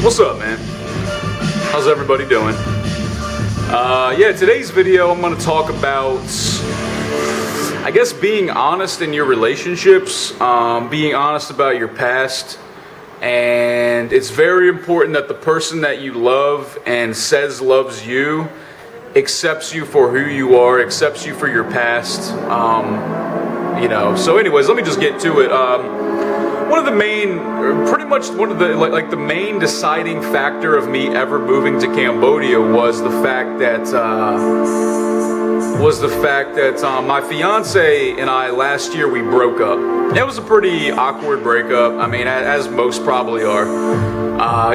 What's up, man? How's everybody doing? Yeah, today's video I'm going to talk about, I guess, being honest in your relationships, being honest about your past, and it's very important that the person that you love and says loves you accepts you for who you are, accepts you for your past, you know. So anyways, let me just get to it. One of the main, pretty much one of the, like the main deciding factor of me ever moving to Cambodia was the fact that, my fiance and I last year we broke up. It was a pretty awkward breakup. I mean, as most probably are.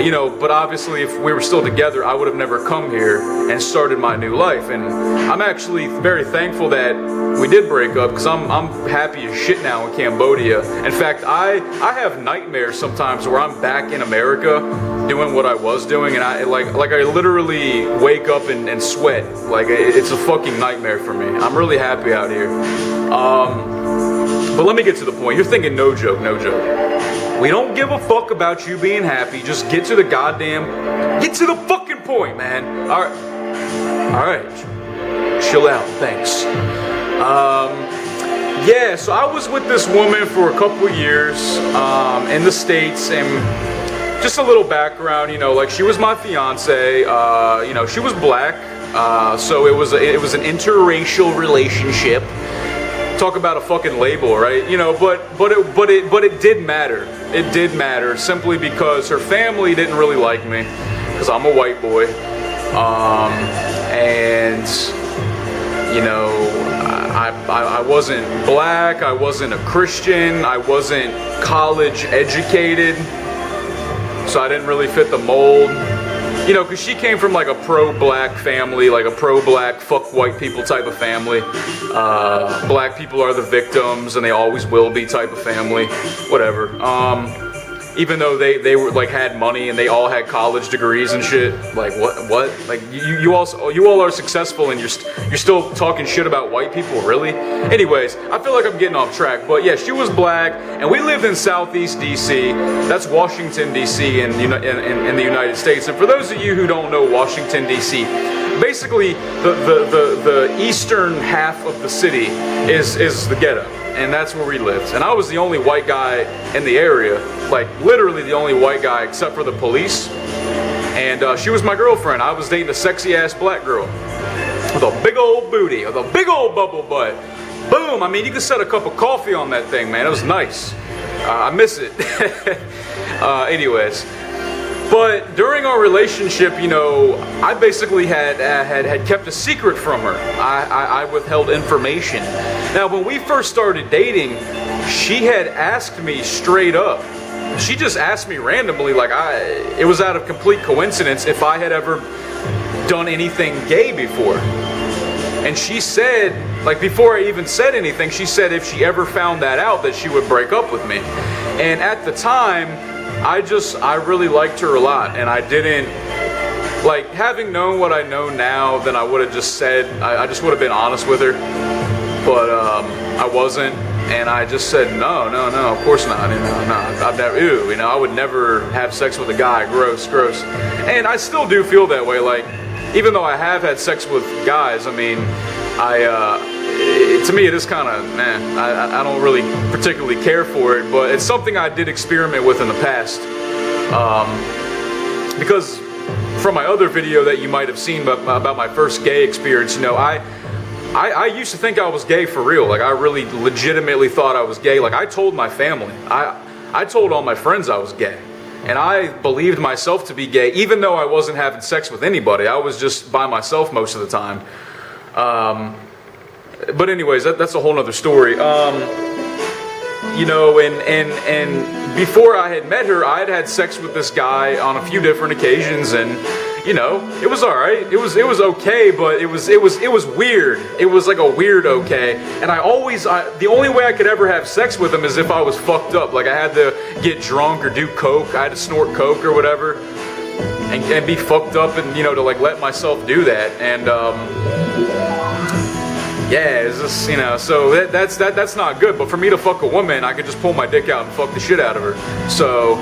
You know, but obviously if we were still together, I would have never come here and started my new life. And I'm actually very thankful that we did break up, because I'm happy as shit now in Cambodia. In fact, I have nightmares sometimes where I'm back in America doing what I was doing, and I literally wake up and sweat. Like, it's a fucking nightmare for me. I'm really happy out here. But let me get to the point. You're thinking, no joke, no joke. We don't give a fuck about you being happy. Just get to the the fucking point, man. All right. Chill out. Thanks. Yeah, so I was with this woman for a couple of years in the States, and just a little background, you know, like, she was my fiance, you know, she was black, so it was an interracial relationship. Talk about a fucking label, right? You know, but it did matter. It did matter simply because her family didn't really like me, because I'm a white boy, and you know, I wasn't black, I wasn't a Christian, I wasn't college educated, so I didn't really fit the mold. You know, because she came from like a pro-black family, like a pro-black, fuck white people type of family. Black people are the victims, and they always will be type of family. Whatever. Even though they were like had money and they all had college degrees and shit. Like what? Like you all are successful and you're still talking shit about white people, really? Anyways, I feel like I'm getting off track. But yeah, she was black, and we lived in Southeast DC. That's Washington DC in the United States. And for those of you who don't know Washington DC, basically the eastern half of the city is the ghetto. And that's where we lived. And I was the only white guy in the area, like literally the only white guy except for the police. And she was my girlfriend. I was dating a sexy ass black girl with a big old booty, with a big old bubble butt. Boom! I mean, you could set a cup of coffee on that thing, man. It was nice. I miss it. Anyways. But during our relationship, you know, I basically had kept a secret from her. I withheld information. Now, when we first started dating, she had asked me straight up. She just asked me randomly, like, it was out of complete coincidence, if I had ever done anything gay before. And she said, like, before I even said anything, she said if she ever found that out, that she would break up with me. And at the time, I really liked her a lot, and I didn't, like, having known what I know now, then I would have just said, I just would have been honest with her, but I wasn't, and I just said, no, of course not, you know, no, I've never, ew, you know, I would never have sex with a guy, gross, and I still do feel that way, like, even though I have had sex with guys, I mean, to me it is kind of, man, I don't really particularly care for it, but it's something I did experiment with in the past, because from my other video that you might have seen about my first gay experience, you know, I used to think I was gay for real, like I really legitimately thought I was gay. Like, I told my family, I told all my friends I was gay, and I believed myself to be gay, even though I wasn't having sex with anybody. I was just by myself most of the time. But anyways, that's a whole nother story. You know, and before I had met her, I had had sex with this guy on a few different occasions, and you know, it was all right. It was okay, but it was weird. It was like a weird okay. And the only way I could ever have sex with him is if I was fucked up. Like, I had to get drunk or do coke. I had to snort coke or whatever, and be fucked up, and you know, to like let myself do that. And yeah, it's just, you know, so that's not good. But for me to fuck a woman, I could just pull my dick out and fuck the shit out of her. So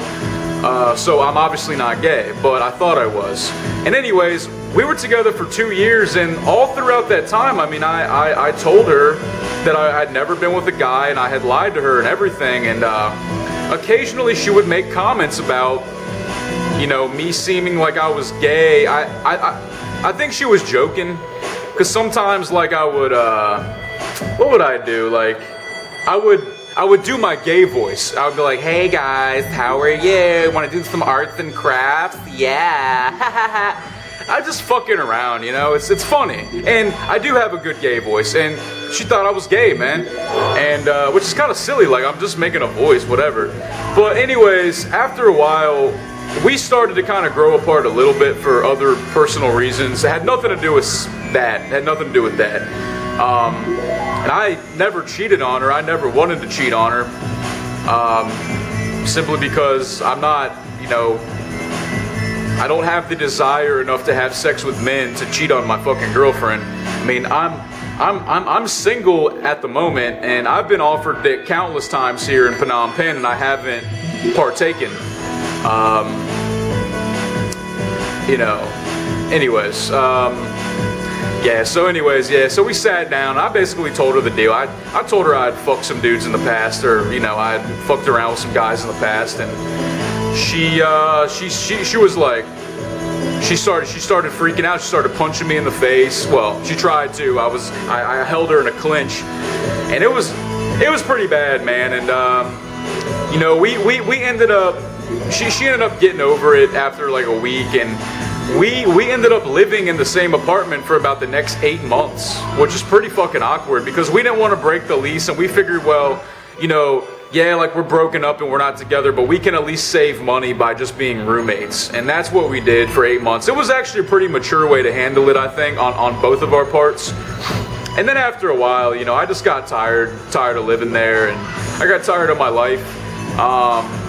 So I'm obviously not gay, but I thought I was. And anyways, we were together for 2 years, and all throughout that time, I mean, I told her that I'd never been with a guy, and I had lied to her and everything, and occasionally she would make comments about, you know, me seeming like I was gay. I think she was joking, because sometimes, like, I would, what would I do? Like, I would do my gay voice. I would be like, hey guys, how are you? Want to do some arts and crafts? Yeah. I just fucking around, you know? It's funny. And I do have a good gay voice, and she thought I was gay, man. And, which is kind of silly, like, I'm just making a voice, whatever. But anyways, after a while, we started to kind of grow apart a little bit for other personal reasons. It had nothing to do with that. It had nothing to do with that. And I never cheated on her. I never wanted to cheat on her. Simply because I'm not, you know, I don't have the desire enough to have sex with men to cheat on my fucking girlfriend. I mean, I'm single at the moment, and I've been offered dick countless times here in Phnom Penh, and I haven't partaken. You know, anyways, yeah, so we sat down. I basically told her the deal. I told her I'd fucked some dudes in the past, or, you know, I'd fucked around with some guys in the past, and she was like, she started freaking out. She started punching me in the face. Well, she tried to. I held her in a clinch, and it was pretty bad, man. And you know, we ended up. She ended up getting over it after like a week, and we ended up living in the same apartment for about the next 8 months, which is pretty fucking awkward because we didn't want to break the lease, and we figured, well, you know, yeah, like we're broken up and we're not together, but we can at least save money by just being roommates. And that's what we did for 8 months. It was actually a pretty mature way to handle it, I think, on both of our parts. And then after a while, you know, I just got tired of living there, and I got tired of my life.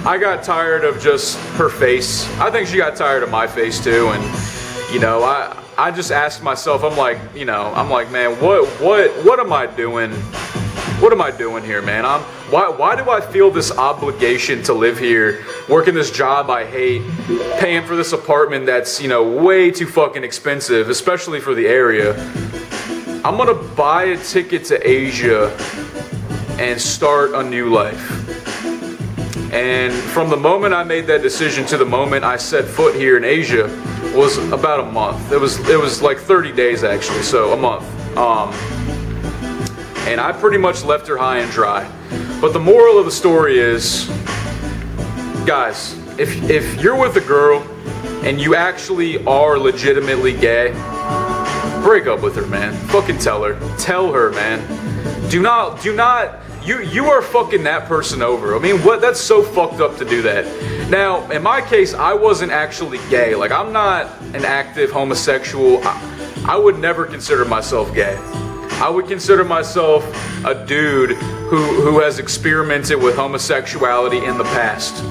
I got tired of just her face. I think she got tired of my face too, and you know, I just asked myself, I'm like, man, what am I doing? What am I doing here, man? Why do I feel this obligation to live here, working this job I hate, paying for this apartment that's, you know, way too fucking expensive, especially for the area? I'm gonna buy a ticket to Asia and start a new life. And from the moment I made that decision to the moment I set foot here in Asia was about a month. It was like 30 days actually, so a month. And I pretty much left her high and dry. But the moral of the story is, guys, if you're with a girl and you actually are legitimately gay, break up with her, man. Fucking tell her. Tell her, man. Do not. You are fucking that person over. I mean, what? That's so fucked up to do that. Now, in my case, I wasn't actually gay. Like, I'm not an active homosexual. I would never consider myself gay. I would consider myself a dude who has experimented with homosexuality in the past.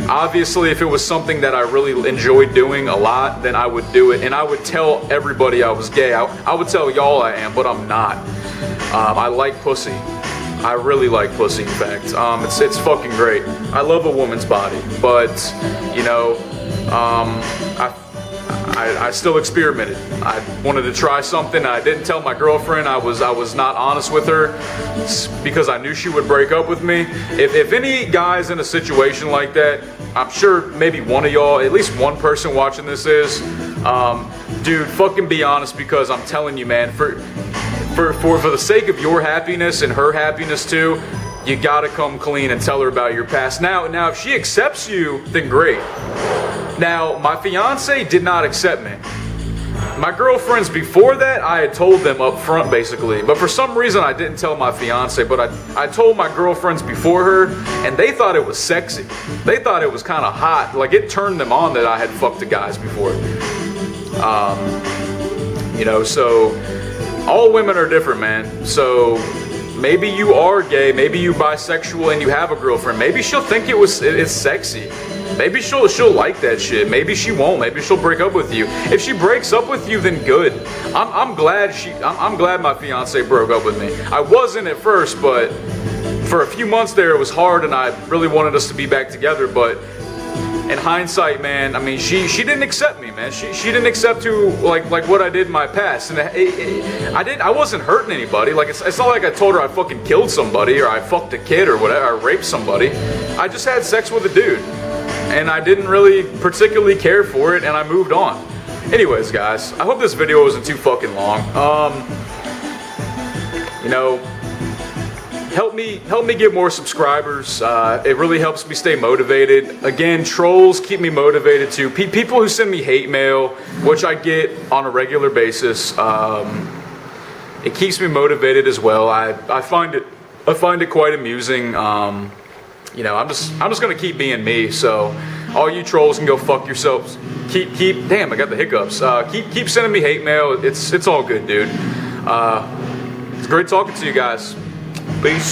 Obviously, if it was something that I really enjoyed doing a lot, then I would do it. And I would tell everybody I was gay. I would tell y'all I am, but I'm not. I like pussy. I really like pussy, in fact. It's fucking great. I love a woman's body, but, you know, I still experimented. I wanted to try something. I didn't tell my girlfriend. I was not honest with her because I knew she would break up with me. If any guy's in a situation like that, I'm sure maybe one of y'all, at least one person watching this is, dude, fucking be honest, because I'm telling you, man, for the sake of your happiness and her happiness too, you gotta come clean and tell her about your past. Now, if she accepts you, then great. Now, my fiance did not accept me. My girlfriends before that, I had told them up front, basically. But for some reason, I didn't tell my fiance. But I told my girlfriends before her, and they thought it was sexy. They thought it was kind of hot. Like, it turned them on that I had fucked the guys before. You know, so all women are different, man. So maybe you are gay, maybe you bisexual and you have a girlfriend. Maybe she'll think it's sexy. Maybe she'll like that shit. Maybe she won't. Maybe she'll break up with you. If she breaks up with you, then good. I'm glad my fiance broke up with me. I wasn't at first, but for a few months there it was hard, and I really wanted us to be back together. But in hindsight, man, I mean, she didn't accept me, man. She didn't accept who like what I did in my past, and I wasn't hurting anybody. Like it's not like I told her I fucking killed somebody or I fucked a kid or whatever, or raped somebody. I just had sex with a dude, and I didn't really particularly care for it, and I moved on. Anyways, guys, I hope this video wasn't too fucking long. You know, help me get more subscribers. It really helps me stay motivated. Again, trolls keep me motivated too. People who send me hate mail, which I get on a regular basis, it keeps me motivated as well. I find it quite amusing. You know, I'm just gonna keep being me. So all you trolls can go fuck yourselves. Damn, I got the hiccups. Keep sending me hate mail. It's all good, dude. It's great talking to you guys. Peace.